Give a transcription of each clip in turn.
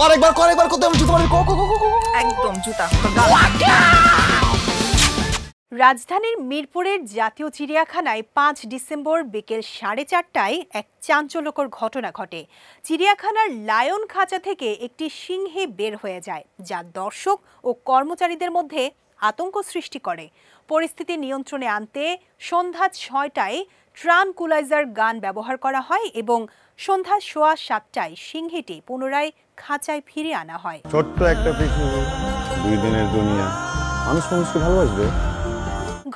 কর কত আমি জুতা মারি একদম জুতা। রাজধানীর মিরপুরের জাতীয় চিড়িয়াখানায় ৫ ডিসেম্বর বিকেল ৪:৩০টায় এক চাঞ্চল্যকর ঘটনা ঘটে। চিড়িয়াখানার লায়ন খাঁচা থেকে একটি সিংহে বের হয়ে যায়, যা দর্শক ও কর্মচারীদের মধ্যে আতঙ্ক সৃষ্টি করে। পরিস্থিতি নিয়ন্ত্রণে আনতে সন্ধ্যা ৬টায় ট্রানকুলাইজার গান ব্যবহার করা হয় এবং সন্ধ্যা ৭:১৫টায় সিংহীটি পুনরায় খাঁচায় ফিরিয়ে আনা হয়। ছোট্ট একটা পৃথিবী, ২ দিনের দুনিয়া, মানুষ মানুষকে ভালোবাসবে।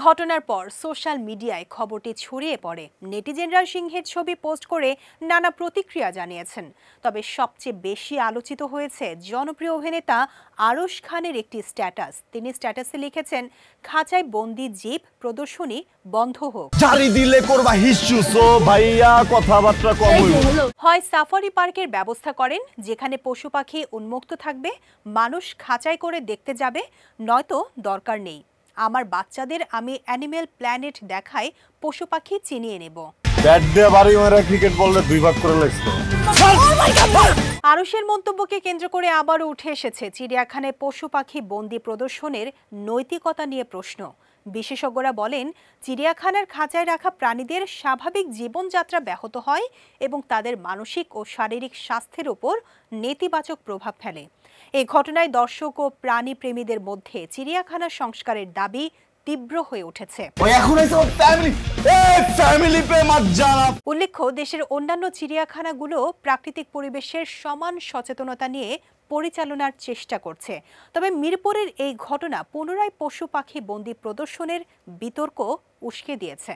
ঘটনার পর সোশ্যাল মিডিয়ায় খবরটি ছড়িয়ে পড়ে। নেটিজেনরা সিংহের ছবি পোস্ট করে নানা প্রতিক্রিয়া জানিয়েছেন। তবে সবচেয়ে বেশি আলোচিত হয়েছে জনপ্রিয় অভিনেতা আরশ খানের একটি স্ট্যাটাস। তিনি স্ট্যাটাসে লিখেছেন, খাঁচায় বন্দি জীব প্রদর্শনী বন্ধ হোক। জারি দিলে করবা হিসুসো ভাইয়া, কথাবার্তা কম হইল। হয় সাফারি পার্কের ব্যবস্থা করেন, যেখানে পশু পাখি উন্মুক্ত থাকবে, মানুষ খাঁচায় করে দেখতে যাবে, নয়তো দরকার নেই। আমার বাচ্চাদের আমি অ্যানিমেল প্ল্যানেট দেখায় পশু পাখি চিনিয়ে নেব। ক্রিকেট বললে 2 ভাগ করে লাগছে। আরশের মন্তব্যকে কেন্দ্র করে আবারও উঠে এসেছে চিড়িয়াখানায় পশু পাখি বন্দি প্রদর্শনের নৈতিকতা নিয়ে প্রশ্ন। বিশেষজ্ঞরা বলেন, চিড়িয়াখানার খাঁচায় রাখা প্রাণীদের স্বাভাবিক জীবনযাত্রা ব্যাহত হয় এবং তাদের মানসিক ও শারীরিক স্বাস্থ্যের উপর নেতিবাচক প্রভাব ফেলে। এই ঘটনায় দর্শক ও প্রাণী প্রেমীদের মধ্যে চিড়িয়াখানা সংস্কারের দাবি তীব্র হয়ে উঠেছে। উল্লেখ্য, দেশের অন্যান্য চিড়িয়াখানাগুলো প্রাকৃতিক পরিবেশের সমান সচেতনতা নিয়ে পরিচালনার চেষ্টা করছে। তবে মিরপুরের এই ঘটনা পুনরায় পশু পাখি বন্দি প্রদর্শনের বিতর্ক উস্কে দিয়েছে।